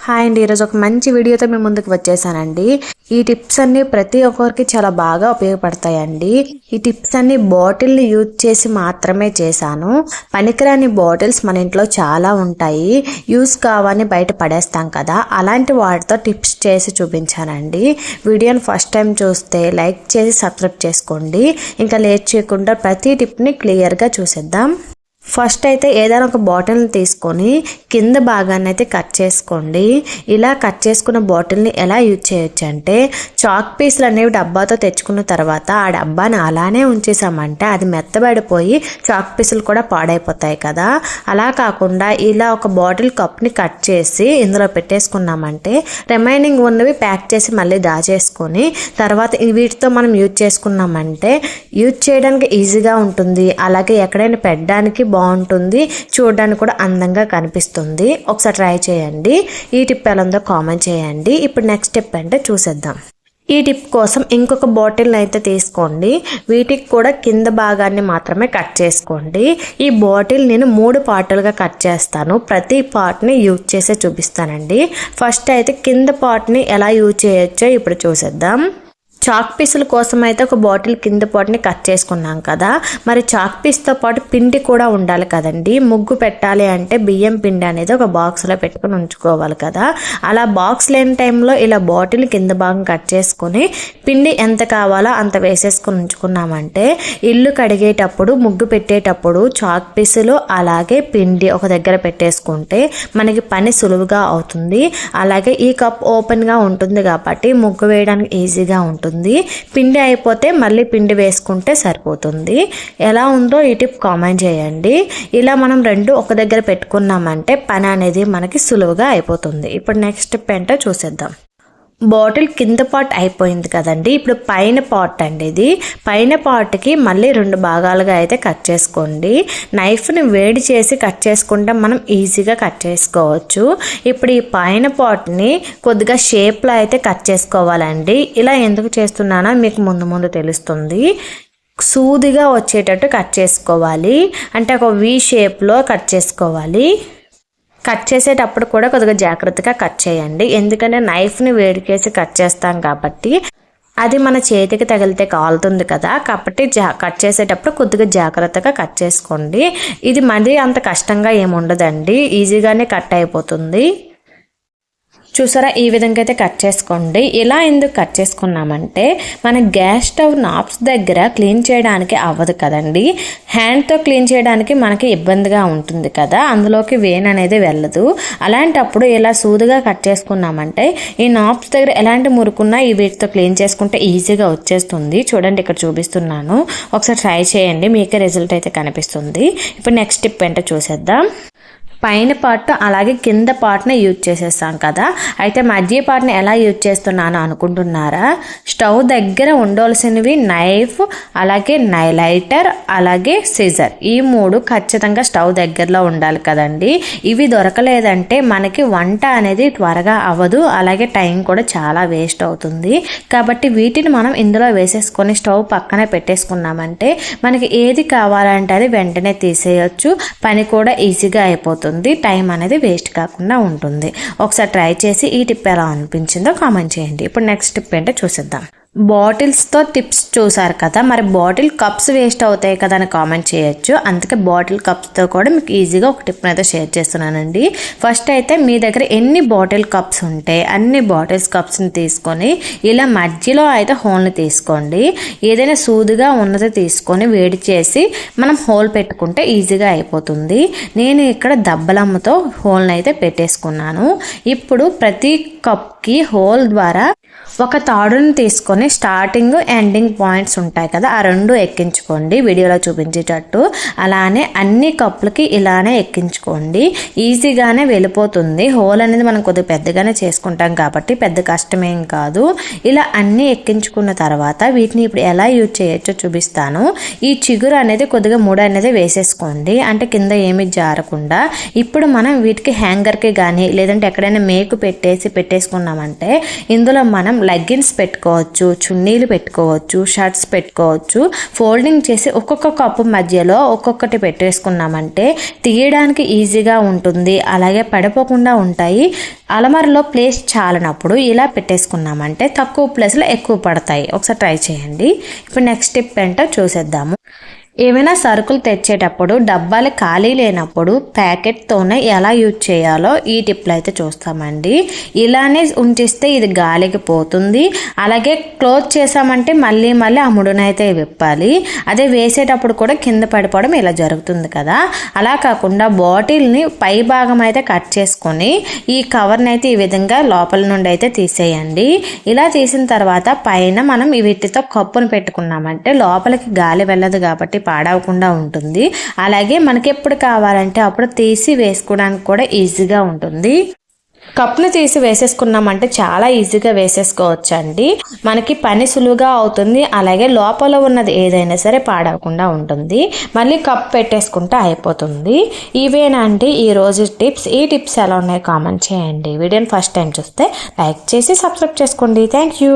Hi అండి, ఈరోజు ఒక మంచి వీడియోతో మేము ముందుకు వచ్చేసానండి. ఈ టిప్స్ అన్ని ప్రతి ఒక్కరికి చాలా బాగా ఉపయోగపడతాయండి. ఈ టిప్స్ అన్ని బాటిల్ని యూజ్ చేసి మాత్రమే చేశాను. పనికిరాని బాటిల్స్ మన ఇంట్లో చాలా ఉంటాయి, యూజ్ కావని బయట పడేస్తాం కదా, అలాంటి వాటితో టిప్స్ చేసి చూపించానండి. వీడియోని ఫస్ట్ టైం చూస్తే లైక్ చేసి సబ్స్క్రైబ్ చేసుకోండి. ఇంకా లేట్ చేయకుండా ప్రతి టిప్ని క్లియర్గా చూసేద్దాం. ఫస్ట్ అయితే ఏదైనా ఒక బాటిల్ని తీసుకొని కింద భాగాన్ని అయితే కట్ చేసుకోండి. ఇలా కట్ చేసుకున్న బాటిల్ని ఎలా యూజ్ చేయొచ్చు అంటే, చాక్ పీసులు అనేవి డబ్బాతో తెచ్చుకున్న తర్వాత ఆ డబ్బాని అలానే ఉంచేసామంటే అది మెత్తబడిపోయి చాక్ పీసులు కూడా పాడైపోతాయి కదా. అలా కాకుండా ఇలా ఒక బాటిల్ కప్ని కట్ చేసి ఇందులో పెట్టేసుకున్నామంటే రిమైనింగ్ ఉన్నవి ప్యాక్ చేసి మళ్ళీ దాచేసుకొని తర్వాత వీటితో మనం యూజ్ చేసుకున్నామంటే యూజ్ చేయడానికి ఈజీగా ఉంటుంది. అలాగే ఎక్కడైనా పెట్టడానికి బాగుంటుంది, చూడడానికి కూడా అందంగా కనిపిస్తుంది. ఒకసారి ట్రై చేయండి. ఈ టిప్ ఎలా ఉందో కామెంట్ చేయండి. ఇప్పుడు నెక్స్ట్ టిప్ అంటే చూసేద్దాం. ఈ టిప్ కోసం ఇంకొక బాటిల్ని అయితే తీసుకోండి. వీటికి కూడా కింద భాగాన్ని మాత్రమే కట్ చేసుకోండి. ఈ బాటిల్ నేను 3 పార్టులుగా కట్ చేస్తాను. ప్రతి పార్ట్ని యూజ్ చేసే చూపిస్తానండి. ఫస్ట్ అయితే కింద పార్ట్ని ఎలా యూజ్ చేయొచ్చో ఇప్పుడు చూసేద్దాం. చాక్ పీసుల కోసం అయితే ఒక బాటిల్ కింద పాటుని కట్ చేసుకున్నాం కదా, మరి చాక్ పీస్తో పాటు పిండి కూడా ఉండాలి కదండి. ముగ్గు పెట్టాలి అంటే బియ్యం పిండి అనేది ఒక బాక్స్లో పెట్టుకుని ఉంచుకోవాలి కదా. అలా బాక్స్ లేని టైంలో ఇలా బాటిల్ కింద భాగం కట్ చేసుకొని పిండి ఎంత కావాలో అంత వేసేసుకొని ఉంచుకున్నామంటే ఇల్లు కడిగేటప్పుడు ముగ్గు పెట్టేటప్పుడు చాక్ పీసులు అలాగే పిండి ఒక దగ్గర పెట్టేసుకుంటే మనకి పని సులువుగా అవుతుంది. అలాగే ఈ కప్ ఓపెన్గా ఉంటుంది కాబట్టి ముగ్గు వేయడానికి ఈజీగా ఉంటుంది. పిండి అయిపోతే మళ్ళీ పిండి వేసుకుంటే సరిపోతుంది. ఎలా ఉందో ఈ టిప్ కామెంట్ చేయండి. ఇలా మనం రెండు ఒక దగ్గర పెట్టుకున్నామంటే పని అనేది మనకి సులువుగా అయిపోతుంది. ఇప్పుడు నెక్స్ట్ టిప్ ఏంటో చూసేద్దాం. బాటిల్ కింద పార్ట్ అయిపోయింది కదండి, ఇప్పుడు పైన పార్ట్ అండి. ఇది పైన పార్ట్కి మళ్ళీ 2 భాగాలుగా అయితే కట్ చేసుకోండి. నైఫ్ని వేడి చేసి కట్ చేసుకుంటే మనం ఈజీగా కట్ చేసుకోవచ్చు. ఇప్పుడు ఈ పైన పార్ట్ని కొద్దిగా షేప్లో అయితే కట్ చేసుకోవాలండి. ఇలా ఎందుకు చేస్తున్నానో మీకు ముందు తెలుస్తుంది. సూదిగా వచ్చేటట్టు కట్ చేసుకోవాలి, అంటే ఒక వి షేప్లో కట్ చేసుకోవాలి. కట్ చేసేటప్పుడు కూడా కొద్దిగా జాగ్రత్తగా కట్ చేయండి, ఎందుకంటే నైఫ్ని వేడికేసి కట్ చేస్తాం కాబట్టి అది మన చేతికి తగిలితే కాలుతుంది కదా. కాబట్టి కట్ చేసేటప్పుడు కొద్దిగా జాగ్రత్తగా కట్ చేసుకోండి. ఇది మరీ అంత కష్టంగా ఏముండదండి, ఈజీగానే కట్ అయిపోతుంది. చూసారా, ఈ విధంగా అయితే కట్ చేసుకోండి. ఇలా ఎందుకు కట్ చేసుకున్నామంటే మన గ్యాస్ స్టవ్ నాబ్స్ దగ్గర క్లీన్ చేయడానికి అవ్వదు కదండి. హ్యాండ్తో క్లీన్ చేయడానికి మనకి ఇబ్బందిగా ఉంటుంది కదా, అందులోకి వేన్ అనేది వెళ్ళదు. అలాంటప్పుడు ఇలా సూదిగా కట్ చేసుకున్నామంటే ఈ నాబ్స్ దగ్గర ఎలాంటి మురుకున్నా ఈ వీటితో క్లీన్ చేసుకుంటే ఈజీగా వచ్చేస్తుంది. చూడండి, ఇక్కడ చూపిస్తున్నాను, ఒకసారి ట్రై చేయండి, మీకే రిజల్ట్ అయితే కనిపిస్తుంది. ఇప్పుడు నెక్స్ట్ టిప్ ఏంటో చూసేద్దాం. పైన పార్ట్ అలాగే కింద పార్ట్ని యూజ్ చేసేస్తాం కదా, అయితే మధ్య పార్ట్ని ఎలా యూజ్ చేస్తున్నాను అనుకుంటున్నారా? స్టవ్ దగ్గర ఉండవలసినవి నైఫ్, అలాగే లైటర్, అలాగే సిజర్. ఈ 3 ఖచ్చితంగా స్టవ్ దగ్గరలో ఉండాలి కదండి. ఇవి దొరకలేదంటే మనకి వంట అనేది త్వరగా అవ్వదు, అలాగే టైం కూడా చాలా వేస్ట్ అవుతుంది. కాబట్టి వీటిని మనం ఇందులో వేసేసుకొని స్టవ్ పక్కనే పెట్టేసుకున్నామంటే మనకి ఏది కావాలంటే అది వెంటనే తీసేయచ్చు, పని కూడా ఈజీగా అయిపోతుంది, టైం అనేది వేస్ట్ కాకుండా ఉంటుంది. ఒకసారి ట్రై చేసి ఈ టిప్ ఎలా అనిపించిందో కామెంట్ చేయండి. ఇప్పుడు నెక్స్ట్ టిప్ ఏంటో చూసేద్దాం. బాటిల్స్తో టిప్స్ చూసారు కదా, మరి బాటిల్ కప్స్ వేస్ట్ అవుతాయి కదా అని కామెంట్ చేయొచ్చు. అందుకే బాటిల్ కప్స్తో కూడా మీకు ఈజీగా ఒక టిప్ అయితే షేర్ చేస్తున్నానండి. ఫస్ట్ అయితే మీ దగ్గర ఎన్ని బాటిల్ కప్స్ ఉంటే అన్ని బాటిల్స్ కప్స్ని తీసుకొని ఇలా మధ్యలో అయితే హోల్ని తీసుకోండి. ఏదైనా సూదిగా ఉన్నది తీసుకొని వేడి చేసి మనం హోల్ పెట్టుకుంటే ఈజీగా అయిపోతుంది. నేను ఇక్కడ దబ్బలమ్మతో హోల్ని అయితే పెట్టేసుకున్నాను. ఇప్పుడు ప్రతి కప్కి హోల్ ద్వారా ఒక తాడుని తీసుకొని స్టార్టింగ్ ఎండింగ్ పాయింట్స్ ఉంటాయి కదా, ఆ 2 ఎక్కించుకోండి వీడియోలో చూపించేటట్టు. అలానే అన్ని కప్పులకి ఇలానే ఎక్కించుకోండి, ఈజీగానే వెళ్ళిపోతుంది. హోల్ అనేది మనం కొద్దిగా పెద్దగానే చేసుకుంటాం కాబట్టి పెద్ద కష్టమేం కాదు. ఇలా అన్నీ ఎక్కించుకున్న తర్వాత వీటిని ఇప్పుడు ఎలా యూజ్ చేయొచ్చో చూపిస్తాను. ఈ చిగురు అనేది కొద్దిగా ముడి అనేది వేసేసుకోండి, అంటే కింద ఏమి జారకుండా. ఇప్పుడు మనం వీటికి హ్యాంగర్కి కానీ లేదంటే ఎక్కడైనా మేకు పెట్టేసి పెట్టేసుకున్నామంటే ఇందులో మనం లెగ్గిన్స్ పెట్టుకోవచ్చు, చున్నీలు పెట్టుకోవచ్చు, షర్ట్స్ పెట్టుకోవచ్చు. ఫోల్డింగ్ చేసి ఒక్కొక్క కప్పు మధ్యలో ఒక్కొక్కటి పెట్టేసుకున్నామంటే తీయడానికి ఈజీగా ఉంటుంది, అలాగే పడిపోకుండా ఉంటాయి. అలమారలో ప్లేస్ చాలనప్పుడు ఇలా పెట్టేసుకున్నామంటే తక్కువ ప్లేస్లో ఎక్కువ పడతాయి. ఒకసారి ట్రై చేయండి. ఇప్పుడు నెక్స్ట్ టిప్ ఏంటో చూసేద్దాము. ఏమైనా సరుకులు తెచ్చేటప్పుడు డబ్బాలు ఖాళీ లేనప్పుడు ప్యాకెట్తోనే ఎలా యూజ్ చేయాలో ఈ టిప్లో అయితే చూస్తామండి. ఇలానే ఉంచిస్తే ఇది గాలికి పోతుంది, అలాగే క్లోజ్ చేసామంటే మళ్ళీ ఆ ముడునైతే విప్పాలి. అదే వేసేటప్పుడు కూడా కింద పడిపోవడం ఇలా జరుగుతుంది కదా. అలా కాకుండా బాటిల్ని పై భాగం అయితే కట్ చేసుకొని ఈ కవర్ని అయితే ఈ విధంగా లోపల నుండి అయితే తీసేయండి. ఇలా తీసిన తర్వాత పైన మనం వీటితో కప్పును పెట్టుకున్నామంటే లోపలికి గాలి వెళ్ళదు కాబట్టి పాడవకుండా ఉంటుంది. అలాగే మనకి ఎప్పుడు కావాలంటే అప్పుడు తీసి వేసుకోవడానికి కూడా ఈజీగా ఉంటుంది. కప్ను తీసి వేసేసుకున్నామంటే చాలా ఈజీగా వేసేసుకోవచ్చు అండి. మనకి పని సులువుగా అవుతుంది, అలాగే లోపల ఉన్నది ఏదైనా సరే పాడవకుండా ఉంటుంది. మళ్ళీ కప్ పెట్టేసుకుంటే అయిపోతుంది. ఇవేనండి ఈరోజు టిప్స్. ఈ టిప్స్ ఎలా ఉన్నాయో కామెంట్ చేయండి. వీడియోని ఫస్ట్ టైం చూస్తే లైక్ చేసి సబ్స్క్రైబ్ చేసుకోండి. Thank you.